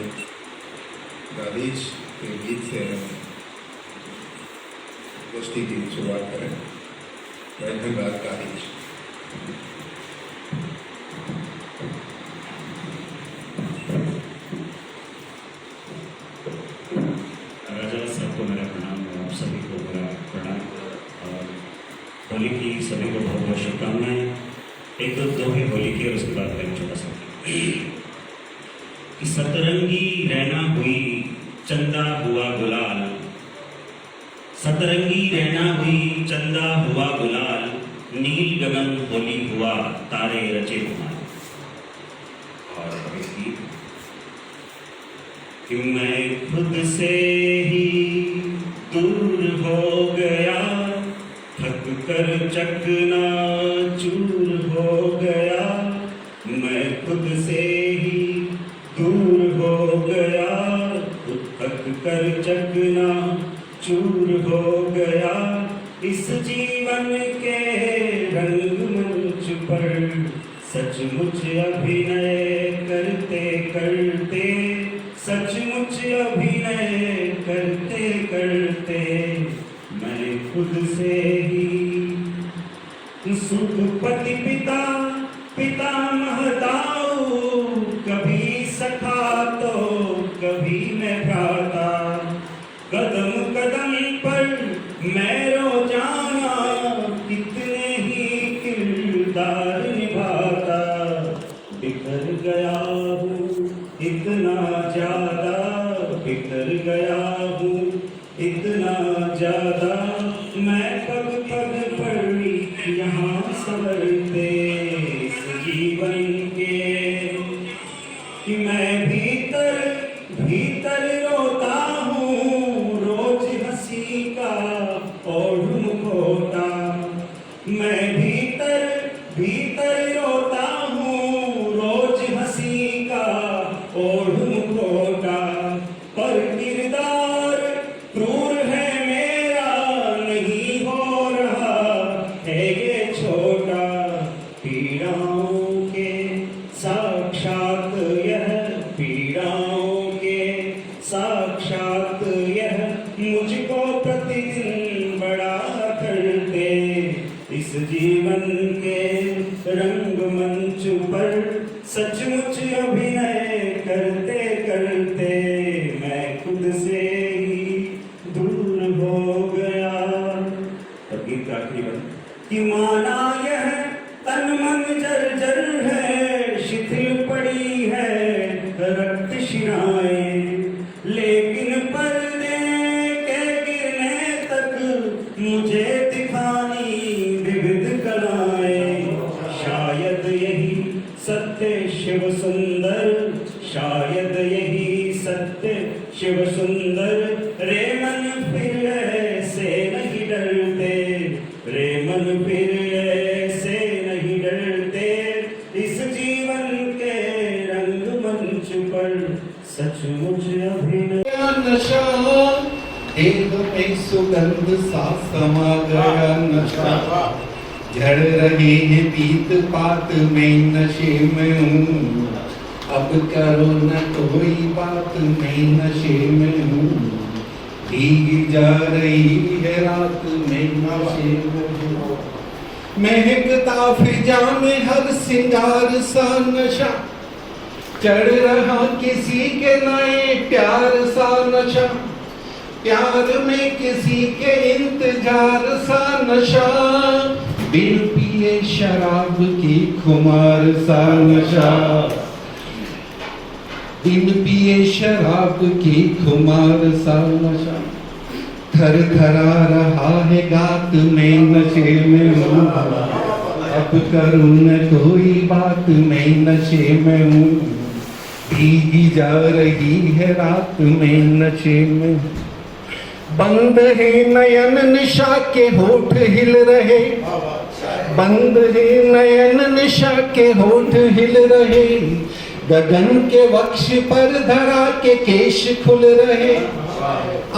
राधीश के गीत से गोष्ठी की शुरुआत करें। भाई धन्यवाद राधीश। राजा साहब को मेरा प्रणाम, आप सभी को मेरा प्रणाम और होली की सभी को बहुत बहुत शुभकामनाएं। एक दो ही होली की और उसके बाद मैं छोटा सा कि सतरंगी रहना हुई चंदा हुआ गुलाल, सतरंगी रहना हुई चंदा हुआ गुलाल, नील गगन होली हुआ तारे रचे कुमार। और अभी कि मैं खुद से ही दूर हो गया, थक कर चकना चूर हो गया। मैं खुद से ही दूर हो गया, थक कर चकना चूर हो गया। इस जीवन के रंगमंच पर सचमुच अभिनय करते करते, सचमुच अभिनय करते करते, मैंने खुद से ही सुखपति पिता पितामह दाऊ, कभी सखा तो कभी मैं भ्राता। कदम कदम पर मैं रोजाना कितने ही किरदार निभाता। बिखर गया हूँ इतना ज्यादा बिखर गया हूँ इतना ज्यादा, मैं पग पग पर यहाँ संवरते इस जीवन के, कि मैं भीतर भीतर रोता हूँ रोज हंसी का ओढ़ मुखौटा, मैं भीतर भीतर रोता हूँ रोज हंसी का ओढ़ मुखौटा, पर किरदार क्रूर है मेरा नहीं हो रहा है ये छोटा, पीड़ाओं के साक्षात यह पीड़ाओं के साक्षात यह मुझको प्रतिदिन बड़ा करते, इस जीवन के रंगमंच पर सचमुच अभिनय करते करते मैं खुद से ही दूर हो गया। और गीत का आखिरी बंद कि माना यह तन मन जर्जर है, शिथिल पड़ी है रक्त शिराएं, लेकिन पर्दे के गिरने तक मुझे दिखानी विविध कलाएं, शायद यही सत्य शिव सुंदर, शायद यही सत्य शिव सुंदर, रे मन फिर ऐसे नहीं डरते, रे मन फिर ऐसे नहीं डरते, इस जीवन के रंगमंच पर सचमुच अभिनय। नशा देह में सुगंध सा समा गया नशा, झड़ रहे हैं पीत पात में नशे में हूँ, अब करो न कोई बात मैं नशे में हूँ, भीग जा रही है रात में नशे में हूँ, महकता फिजा में हर सिंगार सा नशा, चढ़ रहा किसी के नए प्यार सा नशा, प्यार में किसी के इंतजार सा नशा, बिन पिए शराब की खुमार सा नशा, बिन पिए शराब की खुमार सा नशा, थर थरा रहा है गात में नशे में हूँ, अब करूँ न कोई बात मैं नशे में हूँ, भीगी जा रही है रात में नशे में, बंद है नयन निशा के होठ हिल रहे, बंद है नयन निशा के होठ हिल रहे, गगन के वक्ष पर धरा के केश खुल रहे,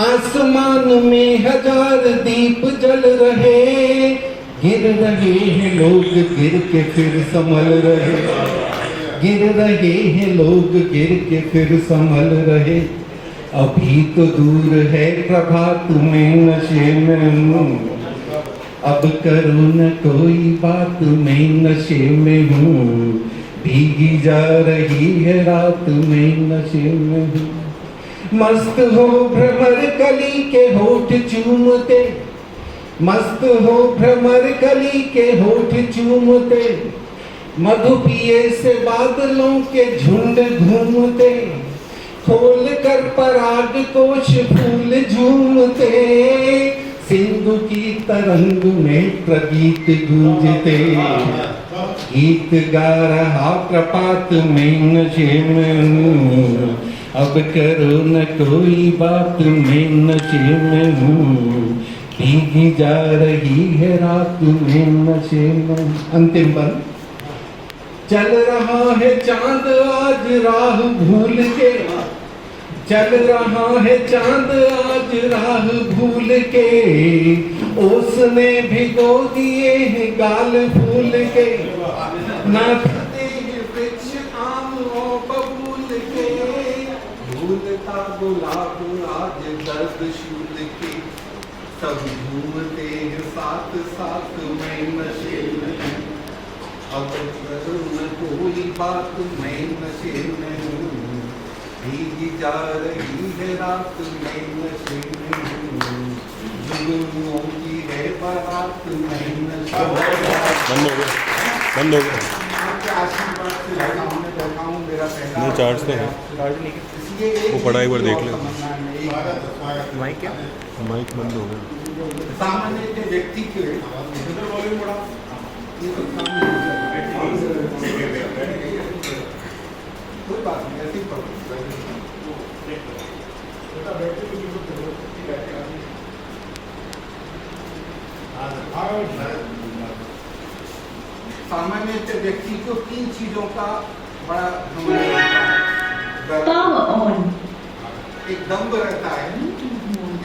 आसमान में हजार दीप जल रहे, गिर रहे हैं लोग गिर के फिर संभल रहे, गिर रहे हैं लोग गिर के फिर संभल रहे, अभी तो दूर है प्रभात में नशे में हूँ, अब करो न कोई बात मैं नशे में हूँ, भीगी जा रही है रात में नशे में हूँ, मस्त हो भ्रमर कली के होठ चूमते, मस्त हो भ्रमर कली के होठ चूमते, मधु पिए से बादलों के झुंड घूमते, खोल कर पराग कोश फूल झूमते, सिंधु की तरंग में प्रगीत गूंजते, गीत गा रहा प्रपात में नशे में हूँ, अब करो न कोई बात मैं नशे में हूँ, भीगी जा रही है रात में नशे में। अंतिम बंद। चल रहा है चांद आज राह भूल के, चल रहा है चांद आज राह भूल के, उसने भिगो दिए हैं गाल फूल के, नाचते हैं वृक्ष आम और बबूल के, झूलता गुलाब आज दर्द शूल के, सब झूमते हैं साथ साथ मैं नशे में, अब करो न कोई बात मैं नशे में हूँ, भीगी जा रही है रात में नशे में हूँ, जुल्मों की है बारात में नशे में। बंद हो गया। आपके आशीर्वाद से लगा हूँ, मैं बैठा हूँ, मेरा पहला नहीं, चार्ज तो है। चार्ज नहीं, किसी ये एक वो पढ़ा एक बार देख ले। तमन्ना है, एक माइक बंद हो गया। सामान्य व्यक्ति के कोई बात नहीं, ऐसी सामान्य व्यक्ति को 3 चीजों का बड़ा Power on. एक दम्भ रहता है,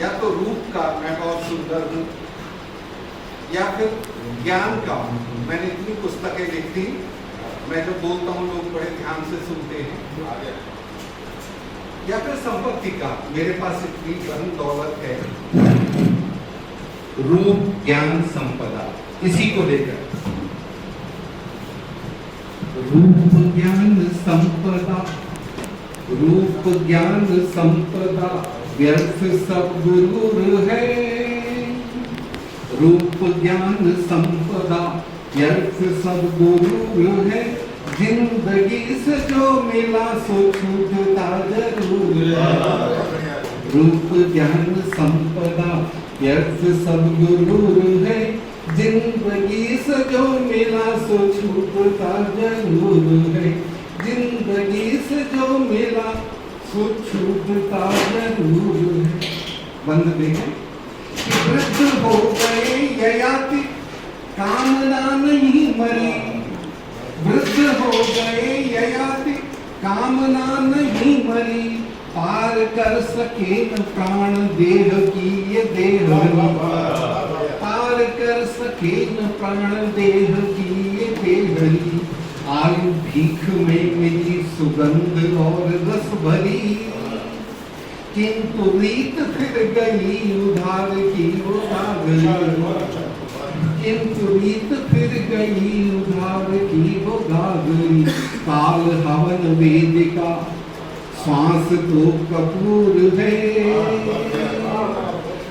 या तो रूप का, मैं बहुत सुंदर हूँ, या फिर ज्ञान का, मैंने इतनी पुस्तकें लिखी, मैं जब बोलता हूँ लोग बड़े ध्यान से सुनते हैं, या फिर संपत्ति का, मेरे पास इतनी धन दौलत है। रूप ज्ञान संपदा, इसी को लेकर रूप ज्ञान संपदा, रूप ज्ञान संपदा व्यर्थ सब गुरु है। रूप ज्ञान संपदा व्यर्थ सब गुरु है। जिंदगी से जो मिला सो छूटता जरूर है। रूप ज्ञान संपदा व्यर्थ सब गुरु है। जिंदगी से जो मिला सो छूटता जरूर है। जिंदगी से जो मिला सो छूटता जरूर है। बंद देखें कि वृद्ध हो गए ययाति कामना नहीं मरी। वृद्ध हो गए ययाति कामना नहीं मरी। पार कर सके न प्राण देह की ये देह। पार कर सके न प्राण देह की ये देह। आयु भीख में मिली सुगंध और रस भरी। किंतु रीत फिर गई उधार की वो गागरी। किंतु रीत फिर गई उधार की वो गागरी। काल हवन वेदिका श्वास तो कपूर है।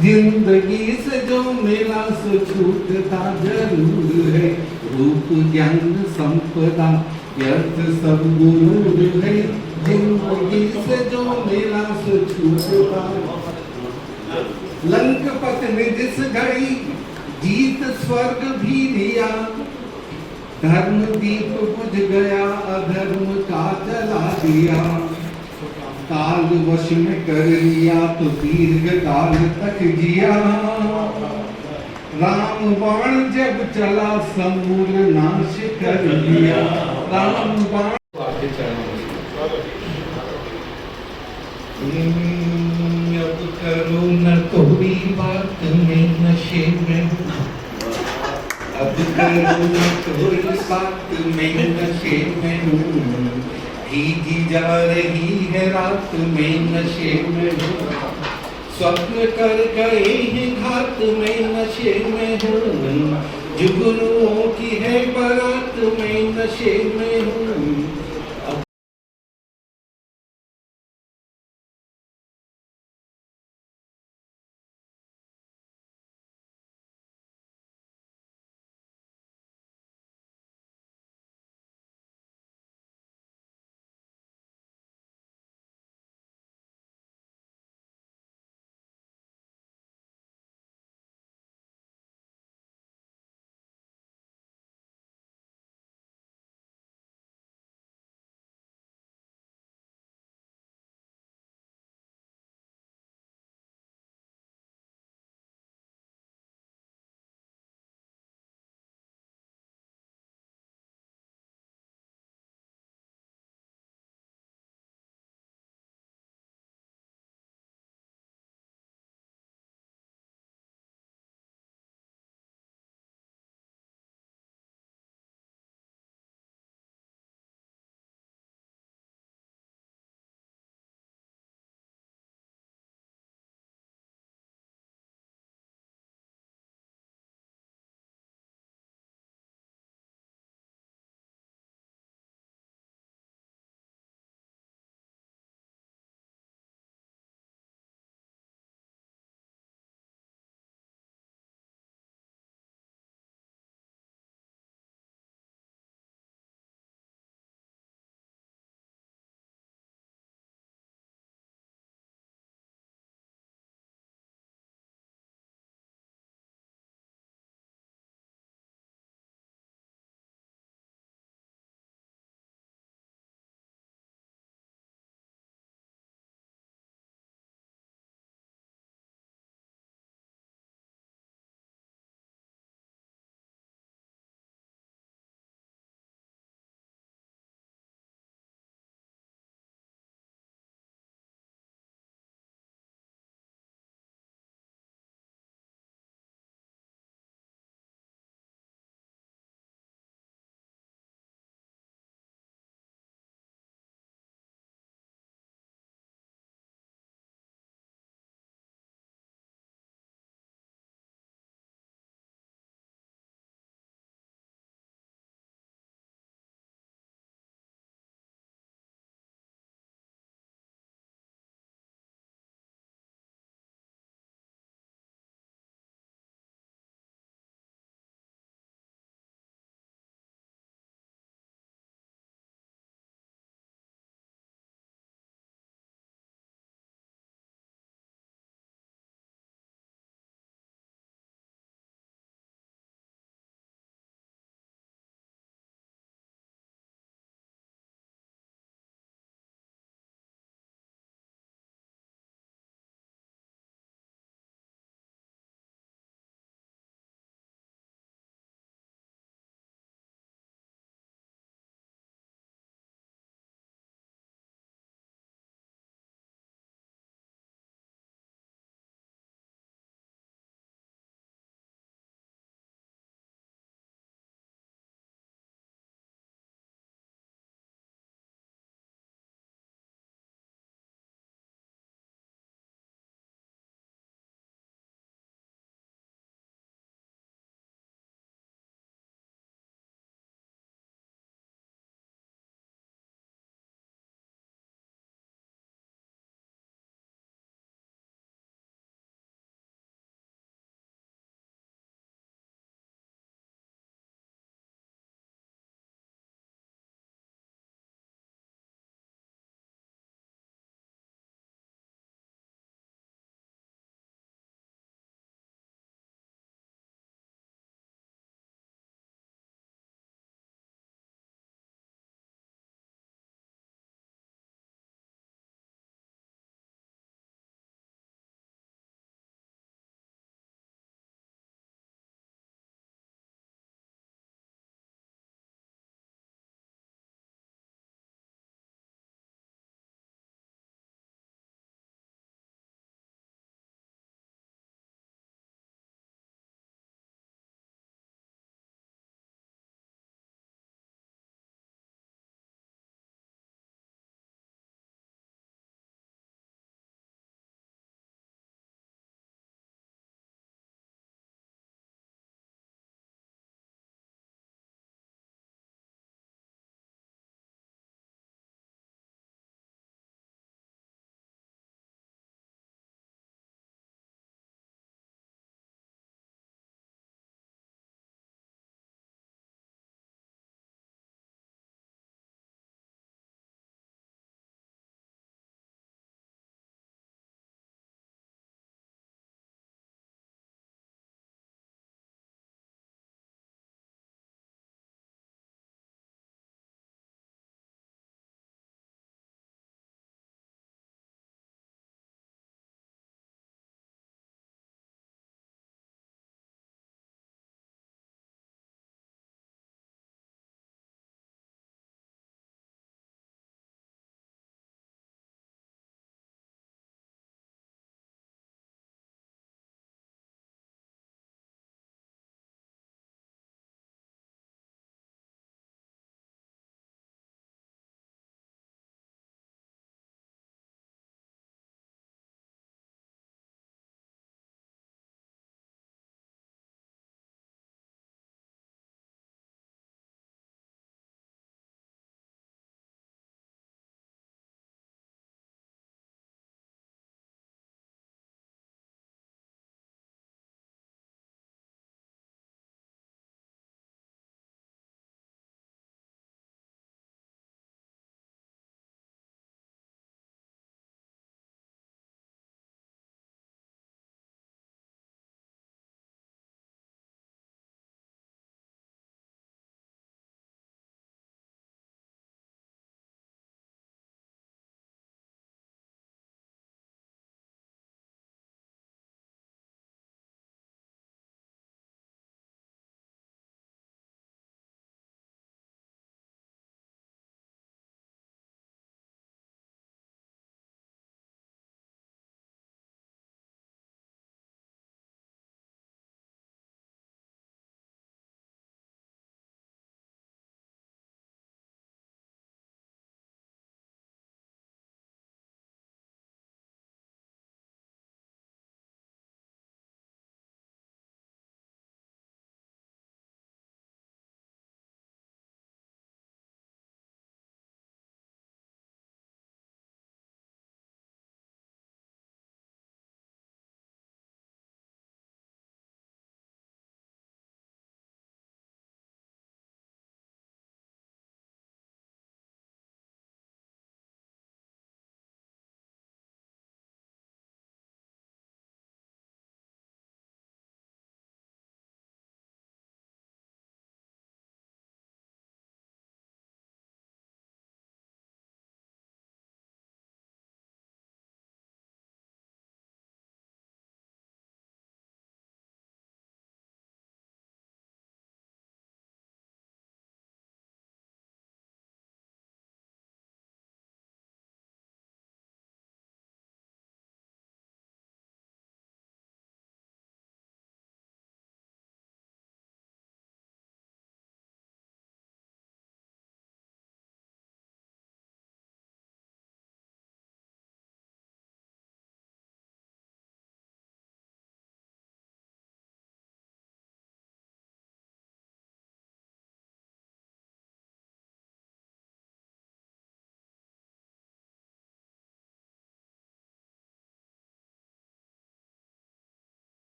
जिंदगी से जो मिला सो छूटता जरूर है। रूप ज्ञान संपदा व्यर्थ सब गुरु है। जिंदगी से जो मिला सो छूटता। लंकपत ने जिस घड़ी जीत स्वर्ग भी दिया। धर्म दीप बुझ गया अधर्म का जला दिया। काल वश में कर लिया तो दीर्घ काल तक जिया। राम बाण जब चला समूल नाश कर लिया। राम बाण अब करो न थोड़ी बात में नशे में। अब करो न थोड़ी बात में नशे में। भीगी जा रही है रात में नशे में हूँ। स्वप्न कर गए हैं घात में नशे में हूँ। जुगनुओं की है बारात में नशे में हूँ।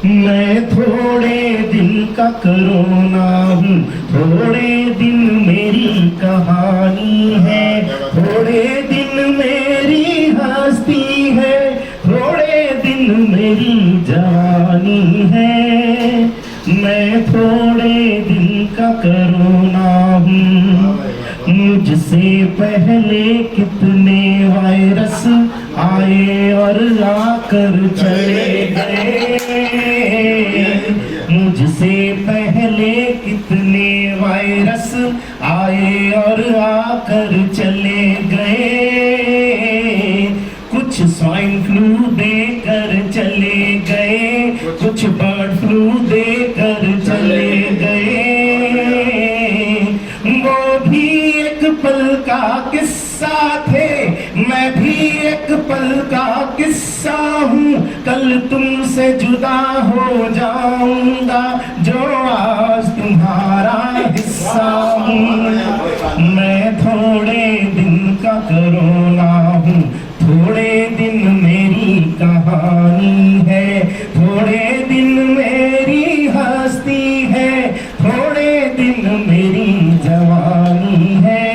मैं थोड़े दिन का करोना हूँ, थोड़े दिन मेरी कहानी है, थोड़े दिन मेरी हस्ती है, थोड़े दिन मेरी जवानी है। मैं थोड़े दिन का करोना हूँ, मुझसे पहले कितने वायरस आए और आकर चले गए, मुझसे पहले कितने वायरस आए और आकर चले गए। कुछ स्वाइन फ्लू देकर चले गए, कुछ बर्ड फ्लू देकर चले गए। वो भी एक पल का किस्सा थे, मैं भी एक पल का किस्सा हूँ। कल तुमसे जुदा हो जाऊंगा, जो आज तुम्हारा हिस्सा हूँ। मैं थोड़े दिन का करोना हूँ, थोड़े दिन मेरी कहानी है, थोड़े दिन मेरी हस्ती है, थोड़े दिन मेरी जवानी है।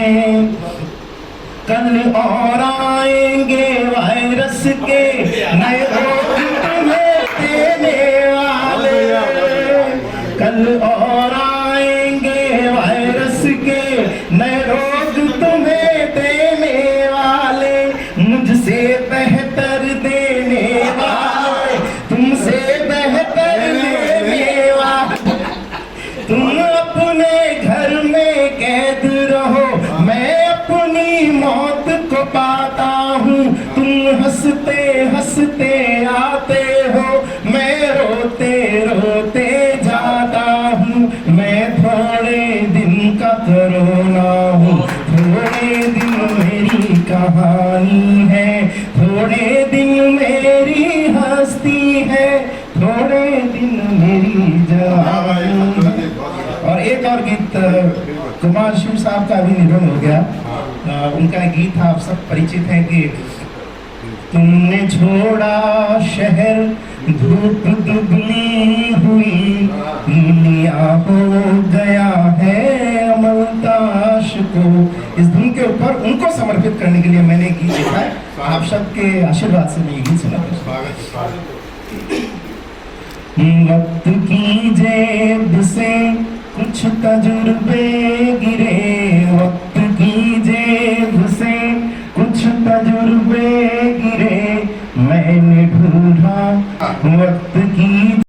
कल और आएंगे वायरस के नए रोग तुम्हें देने वाले, कल और आएंगे वायरस के नए रोग तुम्हें देने वाले, मुझसे बेहतर देने वाले, तुमसे बेहतर देने वाले। तुम अपने घर में कैद रहो, मैं अपनी मौत को पाता हूँ। तुम हंसते हंसते आते हो, मैं रोते रोते जाता हूँ। मैं थोड़े दिन का करोना हूँ, थोड़े दिन मेरी कहानी है, थोड़े दिन मेरी हस्ती है, थोड़े दिन मेरी जवानी है। और एक और गीत कुमार शिव साहब का भी निधन हो गया। उनका गीत आप सब परिचित है कि तुमने छोड़ा शहर धूप दुबली हुई, नीलिया हो गया है अमलताश को। इस धुन के ऊपर उनको समर्पित करने के लिए मैंने गीत लिखा है। आप सबके आशीर्वाद से मैं ये गीत सुना। वक्त की जेब से कुछ तजुर्बे गिरे, वक्त की जेब से कुछ तजुर्बे गिरे, मैंने ढूंढा वक्त